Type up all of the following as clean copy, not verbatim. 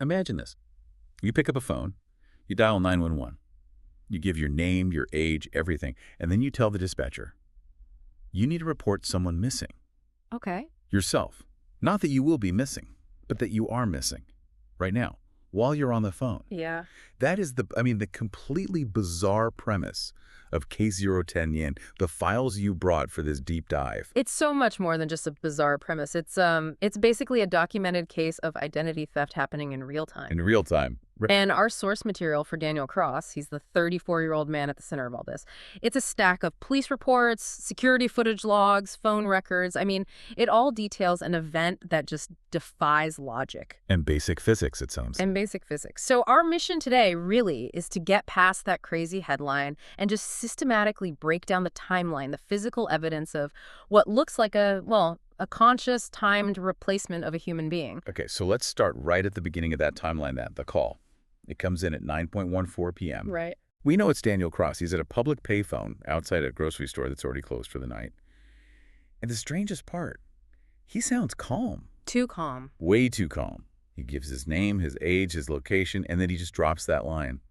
Imagine this. You pick up a phone, you dial 911, you give your name, your age, everything, and then you tell the dispatcher, you need to report someone missing. Okay. Yourself. Not that you will be missing, but that you are missing right now while you're on the phone. Yeah. That is the completely bizarre premise of Case 010 Yin, the files you brought for this deep dive. It's so much more than just a bizarre premise. It's basically a documented case of identity theft happening in real time. In real time. And our source material for Daniel Cross, he's the 34-year-old man at the center of all this. It's a stack of police reports, security footage logs, phone records. I mean, it all details an event that just defies logic. And basic physics, it sounds. And basic physics. So our mission today really is to get past that crazy headline and just systematically break down the timeline, the physical evidence of what looks like a conscious, timed replacement of a human being. Okay, so let's start right at the beginning of that timeline, the call. It comes in at 9:14 p.m. Right. We know it's Daniel Cross. He's at a public payphone outside a grocery store that's already closed for the night. And the strangest part, he sounds calm. Too calm. Way too calm. He gives his name, his age, his location, and then he just drops that line.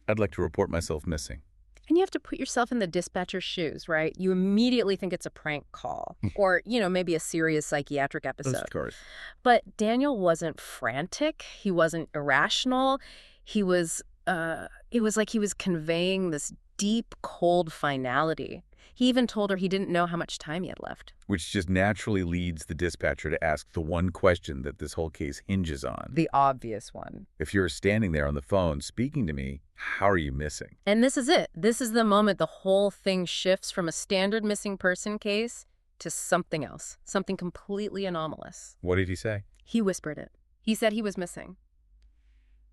I'd like to report myself missing. And you have to put yourself in the dispatcher's shoes, right? You immediately think it's a prank call or, maybe a serious psychiatric episode. Of course. But Daniel wasn't frantic. He wasn't irrational. He was, it was like he was conveying this deep, cold finality. He even told her he didn't know how much time he had left. Which just naturally leads the dispatcher to ask the one question that this whole case hinges on. The obvious one. If you're standing there on the phone speaking to me, how are you missing? And this is it. This is the moment the whole thing shifts from a standard missing person case to something else, something completely anomalous. What did he say? He whispered it. He said he was missing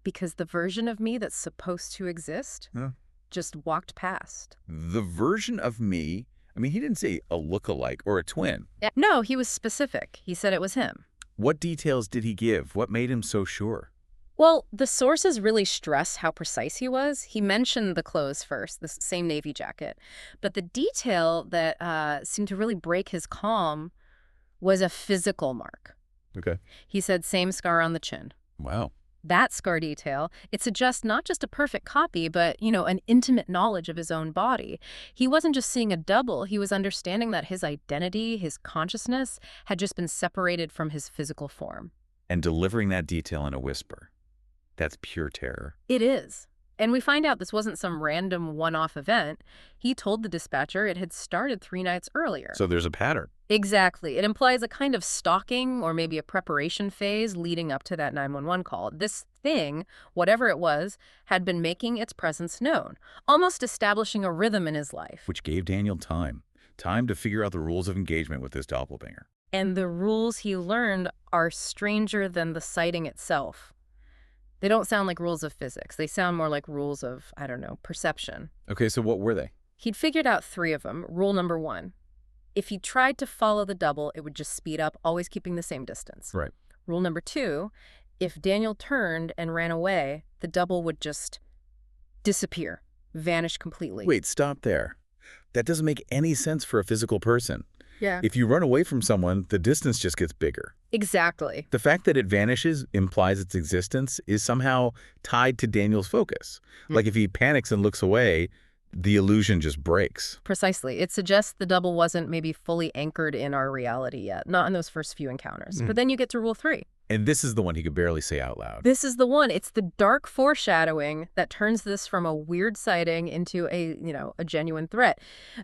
because the version of me that's supposed to exist just walked past. The version of me? I mean, he didn't say a look-alike or a twin. No, he was specific. He said it was him. What details did he give? What made him so sure? Well, the sources really stress how precise he was. He mentioned the clothes first, the same navy jacket. But the detail that seemed to really break his calm was a physical mark. Okay. He said same scar on the chin. Wow. That scar detail, it suggests not just a perfect copy, but, an intimate knowledge of his own body. He wasn't just seeing a double. He was understanding that his identity, his consciousness, had just been separated from his physical form. And delivering that detail in a whisper. That's pure terror. It is. And we find out this wasn't some random one-off event. He told the dispatcher it had started 3 nights earlier. So there's a pattern. Exactly. It implies a kind of stalking or maybe a preparation phase leading up to that 911 call. This thing, whatever it was, had been making its presence known, almost establishing a rhythm in his life. Which gave Daniel time to figure out the rules of engagement with this doppelganger. And the rules he learned are stranger than the sighting itself. They don't sound like rules of physics. They sound more like rules of, perception. Okay, so what were they? He'd figured out 3 of them. Rule number 1. If he tried to follow the double, it would just speed up, always keeping the same distance. Right. Rule number 2, if Daniel turned and ran away, the double would just disappear, vanish completely. Wait, stop there. That doesn't make any sense for a physical person. Yeah. If you run away from someone, the distance just gets bigger. Exactly. The fact that it vanishes implies its existence is somehow tied to Daniel's focus. Like if he panics and looks away, the illusion just breaks. Precisely. It suggests the double wasn't maybe fully anchored in our reality yet, not in those first few encounters. But then you get to rule 3. And this is the one he could barely say out loud. This is the one. It's the dark foreshadowing that turns this from a weird sighting into a genuine threat.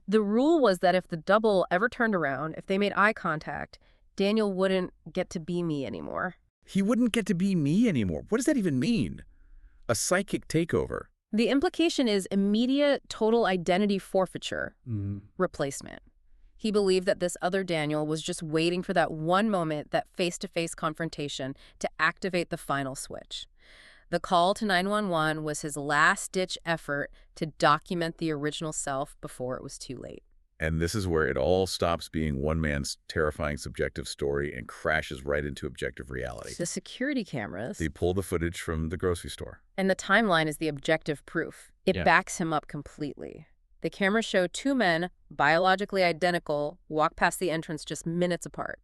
The rule was that if the double ever turned around, if they made eye contact, Daniel wouldn't get to be me anymore. He wouldn't get to be me anymore. What does that even mean? A psychic takeover. The implication is immediate total identity forfeiture, replacement. He believed that this other Daniel was just waiting for that one moment, that face-to-face confrontation, to activate the final switch. The call to 911 was his last-ditch effort to document the original self before it was too late. And this is where it all stops being one man's terrifying subjective story and crashes right into objective reality. The security cameras. They pull the footage from the grocery store. And the timeline is the objective proof. It backs him up completely. The cameras show 2 men, biologically identical, walk past the entrance just minutes apart.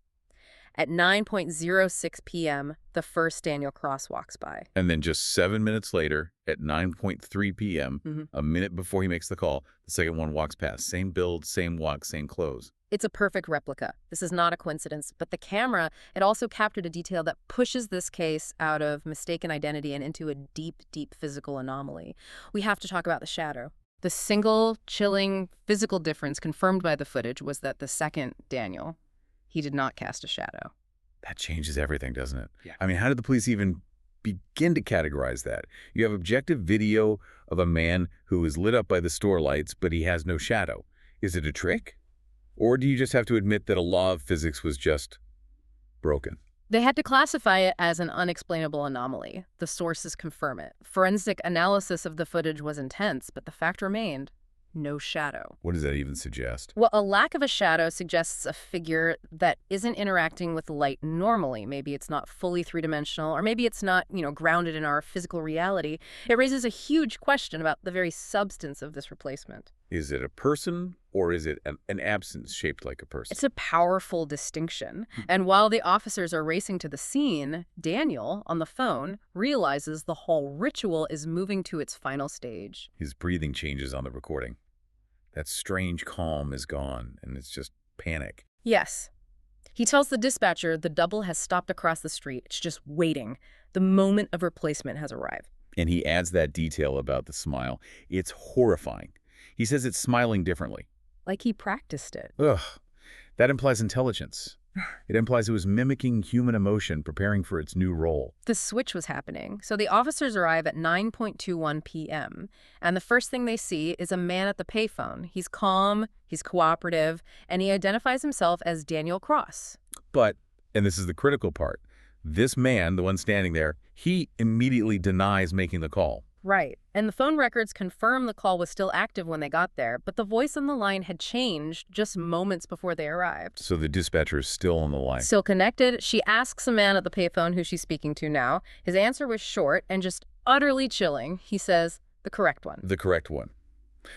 At 9:06 p.m., the first Daniel Cross walks by. And then just 7 minutes later, at 9:03 p.m., a minute before he makes the call, the second one walks past. Same build, same walk, same clothes. It's a perfect replica. This is not a coincidence, but the camera, it also captured a detail that pushes this case out of mistaken identity and into a deep, deep physical anomaly. We have to talk about the shadow. The single, chilling, physical difference confirmed by the footage was that the second Daniel, he did not cast a shadow. That changes everything, doesn't it? Yeah. I mean, how did the police even begin to categorize that? You have objective video of a man who is lit up by the store lights, but he has no shadow. Is it a trick? Or do you just have to admit that a law of physics was just broken? They had to classify it as an unexplainable anomaly. The sources confirm it. Forensic analysis of the footage was intense, but the fact remained: no shadow. What does that even suggest? Well, a lack of a shadow suggests a figure that isn't interacting with light normally. Maybe it's not fully three-dimensional, or maybe it's not, grounded in our physical reality. It raises a huge question about the very substance of this replacement. Is it a person, or is it an absence shaped like a person? It's a powerful distinction. And while the officers are racing to the scene, Daniel, on the phone, realizes the whole ritual is moving to its final stage. His breathing changes on the recording. That strange calm is gone, and it's just panic. Yes. He tells the dispatcher the double has stopped across the street. It's just waiting. The moment of replacement has arrived. And he adds that detail about the smile. It's horrifying. He says it's smiling differently. Like he practiced it. Ugh. That implies intelligence. It implies it was mimicking human emotion, preparing for its new role. The switch was happening. So the officers arrive at 9:21 p.m., and the first thing they see is a man at the payphone. He's calm, he's cooperative, and he identifies himself as Daniel Cross. But, and this is the critical part, this man, the one standing there, he immediately denies making the call. Right. And the phone records confirm the call was still active when they got there, but the voice on the line had changed just moments before they arrived. So the dispatcher is still on the line. Still connected, she asks a man at the payphone who she's speaking to now. His answer was short and just utterly chilling. He says, the correct one. The correct one.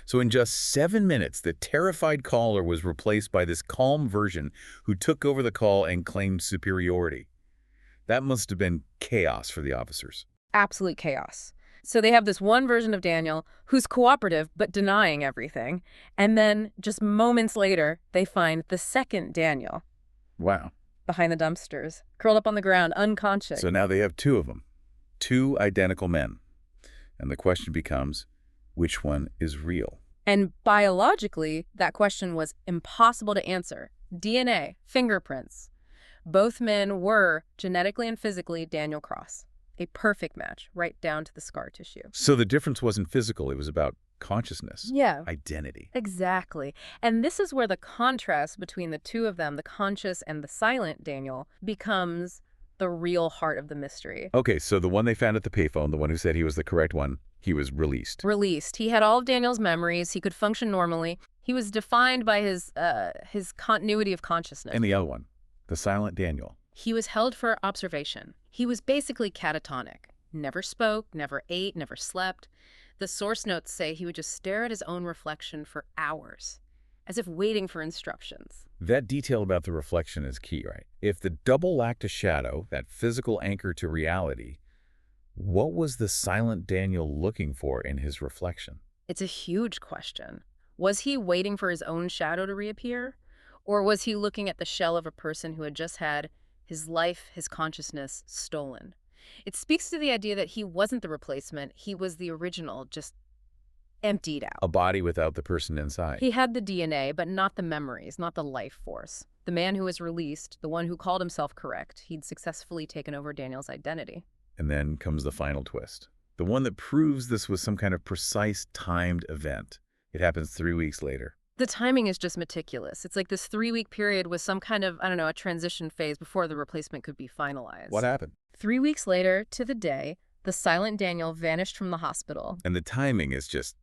So in just 7 minutes, the terrified caller was replaced by this calm version who took over the call and claimed superiority. That must have been chaos for the officers. Absolute chaos. So they have this one version of Daniel who's cooperative but denying everything. And then just moments later, they find the second Daniel. Wow. Behind the dumpsters, curled up on the ground, unconscious. So now they have two of them. Two identical men. And the question becomes, which one is real? And biologically, that question was impossible to answer. DNA, fingerprints. Both men were, genetically and physically, Daniel Cross. A perfect match, right down to the scar tissue. So the difference wasn't physical, it was about consciousness. Yeah. Identity. Exactly. And this is where the contrast between the two of them, the conscious and the silent Daniel, becomes the real heart of the mystery. Okay, so the one they found at the payphone, the one who said he was the correct one, he was released. Released. He had all of Daniel's memories. He could function normally. He was defined by his continuity of consciousness. And the other one, the silent Daniel. He was held for observation. He was basically catatonic. Never spoke, never ate, never slept. The source notes say he would just stare at his own reflection for hours, as if waiting for instructions. That detail about the reflection is key, right? If the double lacked a shadow, that physical anchor to reality, what was the silent Daniel looking for in his reflection? It's a huge question. Was he waiting for his own shadow to reappear? Or was he looking at the shell of a person who had just had his life, his consciousness stolen? It speaks to the idea that he wasn't the replacement. He was the original, just emptied out. A body without the person inside. He had the DNA, but not the memories, not the life force. The man who was released, the one who called himself correct, he'd successfully taken over Daniel's identity. And then comes the final twist. The one that proves this was some kind of precise timed event. It happens 3 weeks later. The timing is just meticulous. It's like this 3-week period was some kind of, a transition phase before the replacement could be finalized. What happened? 3 weeks later, to the day, the silent Daniel vanished from the hospital. And the timing is just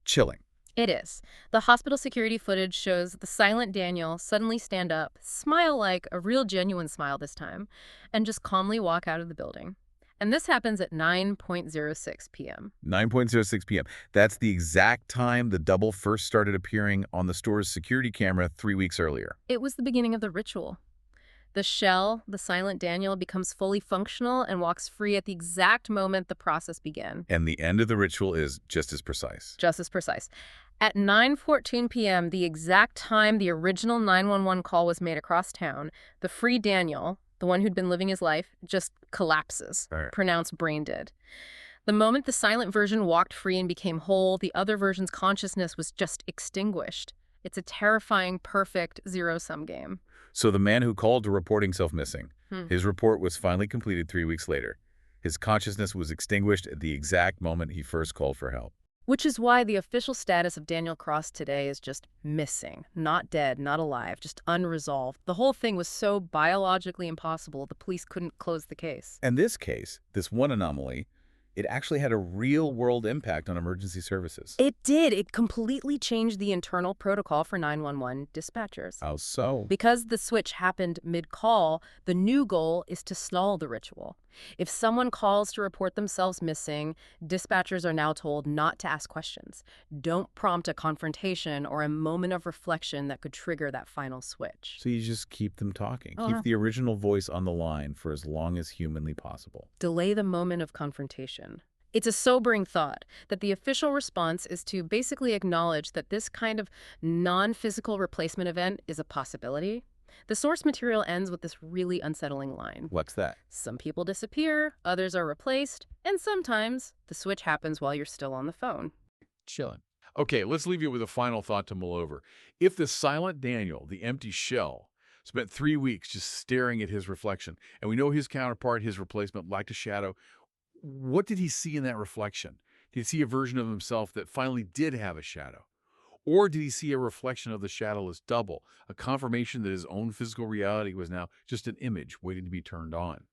chilling. It is. The hospital security footage shows the silent Daniel suddenly stand up, smile like a real genuine smile this time, and just calmly walk out of the building. And this happens at 9:06 p.m. 9:06 p.m. That's the exact time the double first started appearing on the store's security camera 3 weeks earlier. It was the beginning of the ritual. The shell, the silent Daniel, becomes fully functional and walks free at the exact moment the process began. And the end of the ritual is just as precise. Just as precise. At 9:14 p.m., the exact time the original 911 call was made across town, the free Daniel, the one who'd been living his life, just collapses, Right. pronounced brain dead. The moment the silent version walked free and became whole, the other version's consciousness was just extinguished. It's a terrifying, perfect zero-sum game. So the man who called to report himself missing, Hmm. his report was finally completed 3 weeks later. His consciousness was extinguished at the exact moment he first called for help. Which is why the official status of Daniel Cross today is just missing. Not dead, not alive, just unresolved. The whole thing was so biologically impossible, the police couldn't close the case. And this case, this one anomaly, it actually had a real-world impact on emergency services. It did. It completely changed the internal protocol for 911 dispatchers. How so? Because the switch happened mid-call, the new goal is to stall the ritual. If someone calls to report themselves missing, dispatchers are now told not to ask questions. Don't prompt a confrontation or a moment of reflection that could trigger that final switch. So you just keep them talking. Uh-huh. Keep the original voice on the line for as long as humanly possible. Delay the moment of confrontation. It's a sobering thought that the official response is to basically acknowledge that this kind of non-physical replacement event is a possibility. The source material ends with this really unsettling line. What's that? Some people disappear, others are replaced, and sometimes the switch happens while you're still on the phone. Chilling. Okay, let's leave you with a final thought to mull over. If the silent Daniel, the empty shell, spent 3 weeks just staring at his reflection, and we know his counterpart, his replacement, liked a shadow, what did he see in that reflection? Did he see a version of himself that finally did have a shadow? Or did he see a reflection of the shadowless double, a confirmation that his own physical reality was now just an image waiting to be turned on?